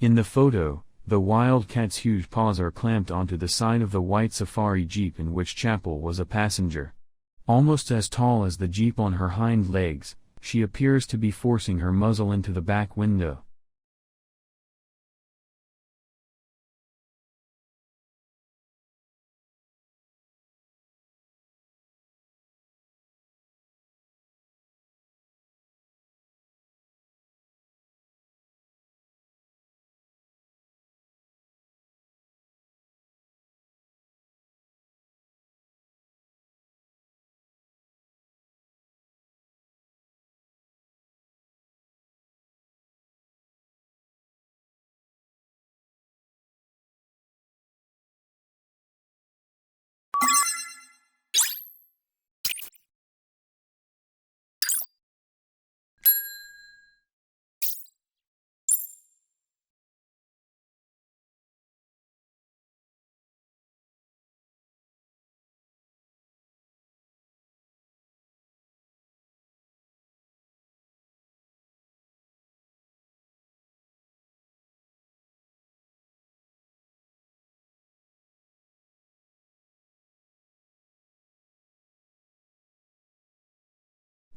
In the photo, the wildcat's huge paws are clamped onto the side of the white safari jeep in which Chapel was a passenger. Almost as tall as the jeep on her hind legs, she appears to be forcing her muzzle into the back window.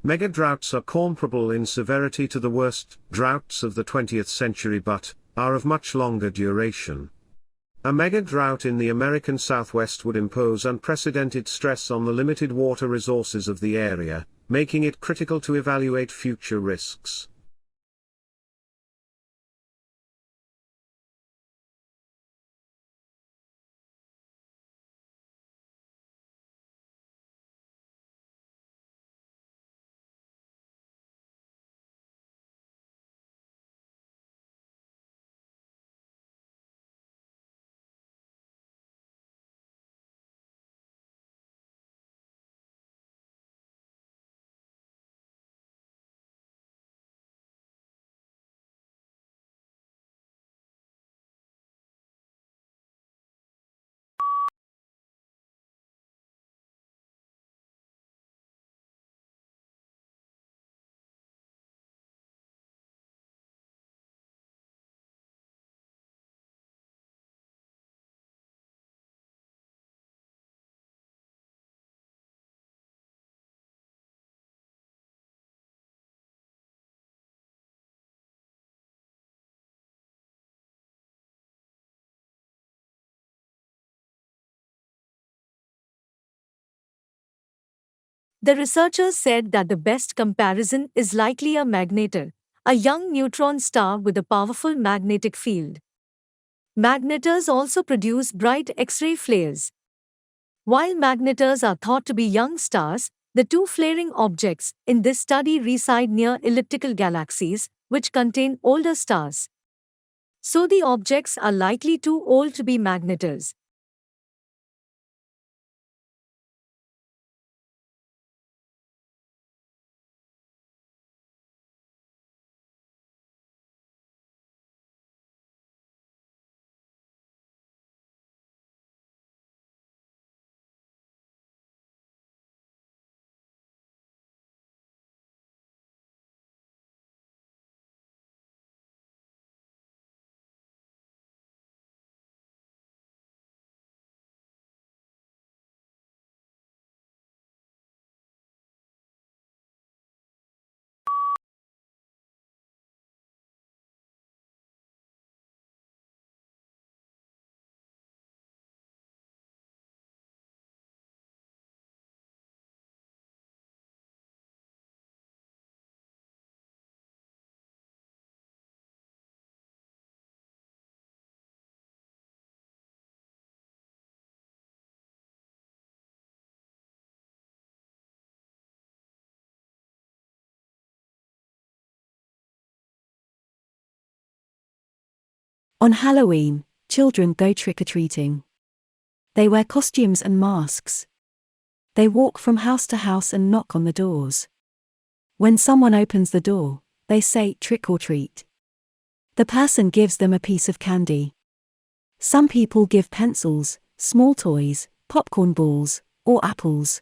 Mega droughts are comparable in severity to the worst droughts of the 20th century but are of much longer duration. A mega drought in the American Southwest would impose unprecedented stress on the limited water resources of the area, making it critical to evaluate future risks. The researchers said that the best comparison is likely a magnetar, a young neutron star with a powerful magnetic field. Magnetars also produce bright X-ray flares. While magnetars are thought to be young stars, the two flaring objects in this study reside near elliptical galaxies, which contain older stars. So the objects are likely too old to be magnetars. On Halloween, children go trick-or-treating. They wear costumes and masks. They walk from house to house and knock on the doors. When someone opens the door, they say trick or treat. The person gives them a piece of candy. Some people give pencils, small toys, popcorn balls, or apples.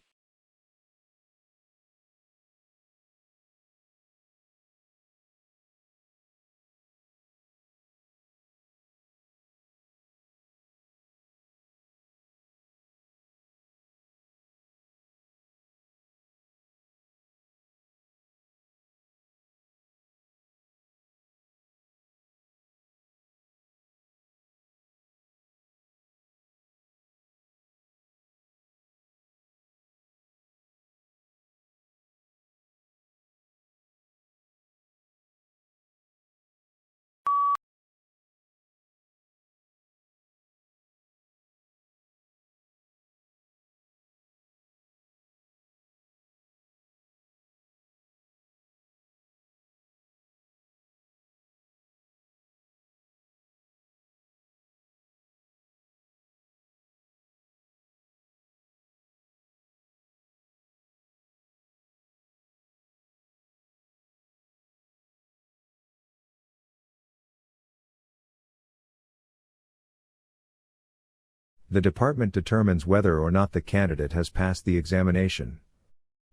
The department determines whether or not the candidate has passed the examination.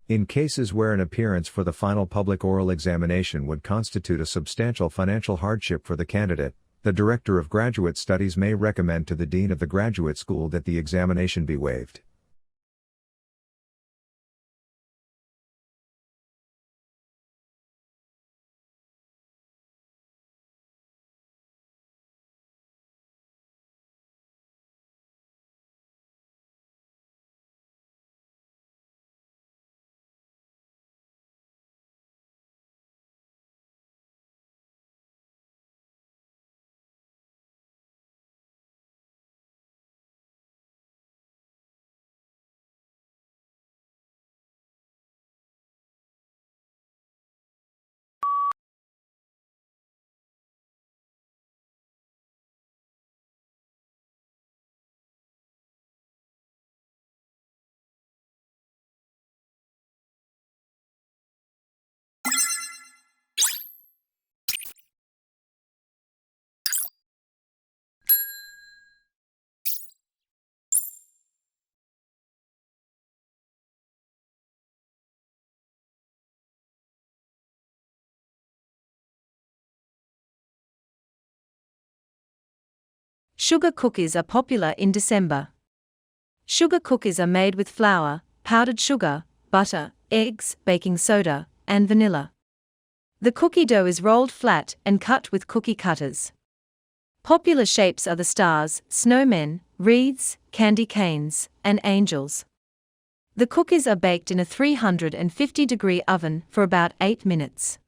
In cases where an appearance for the final public oral examination would constitute a substantial financial hardship for the candidate, the Director of Graduate Studies may recommend to the Dean of the Graduate School that the examination be waived. Sugar cookies are popular in December. Sugar cookies are made with flour, powdered sugar, butter, eggs, baking soda, and vanilla. The cookie dough is rolled flat and cut with cookie cutters. Popular shapes are the stars, snowmen, wreaths, candy canes, and angels. The cookies are baked in a 350-degree oven for about 8 minutes.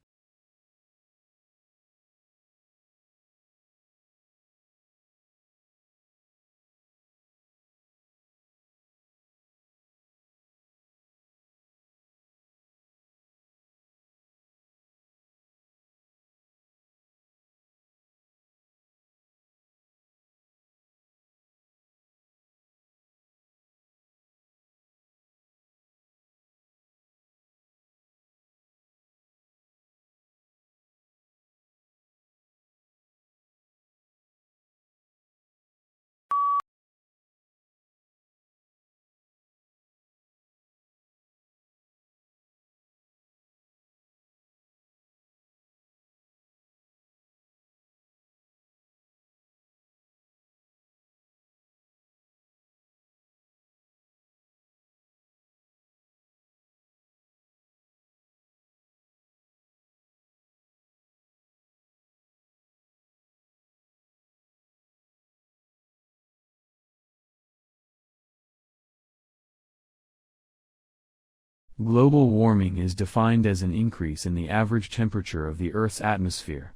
Global warming is defined as an increase in the average temperature of the Earth's atmosphere.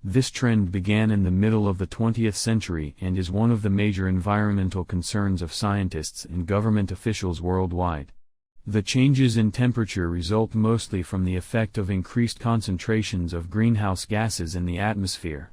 This trend began in the middle of the 20th century and is one of the major environmental concerns of scientists and government officials worldwide. The changes in temperature result mostly from the effect of increased concentrations of greenhouse gases in the atmosphere.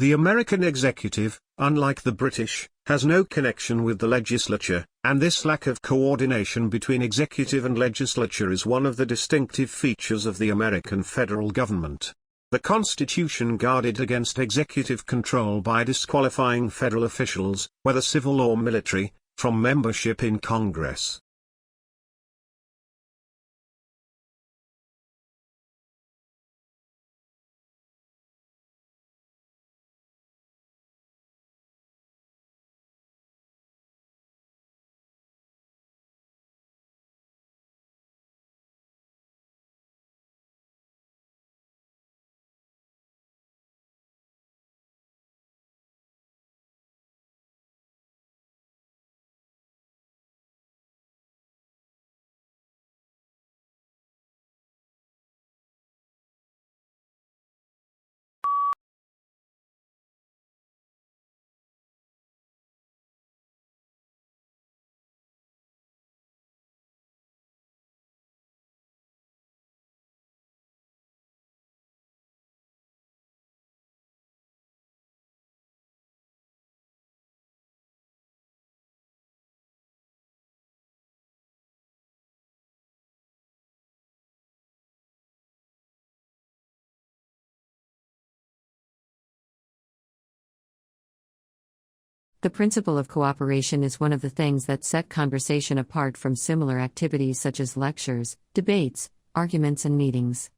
The American executive, unlike the British, has no connection with the legislature, and this lack of coordination between executive and legislature is one of the distinctive features of the American federal government. The Constitution guarded against executive control by disqualifying federal officials, whether civil or military, from membership in Congress. The principle of cooperation is one of the things that set conversation apart from similar activities such as lectures, debates, arguments, and meetings.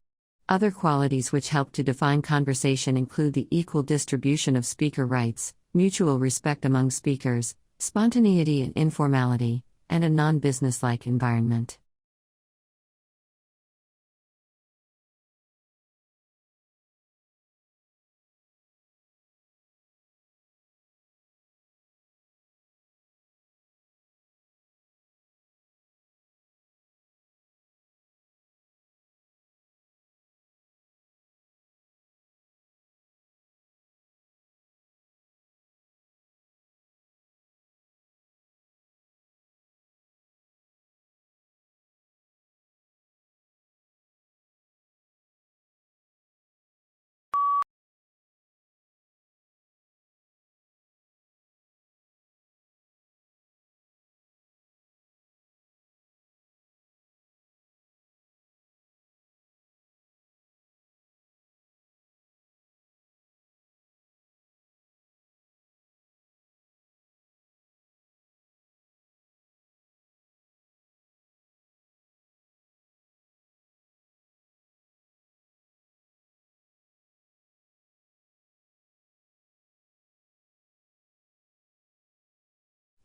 Other qualities which help to define conversation include the equal distribution of speaker rights, mutual respect among speakers, spontaneity and informality, and a non-businesslike environment.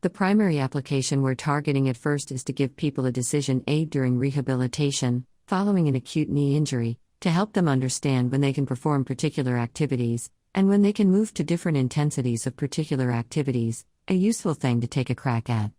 The primary application we're targeting at first is to give people a decision aid during rehabilitation, following an acute knee injury, to help them understand when they can perform particular activities, and when they can move to different intensities of particular activities, a useful thing to take a crack at.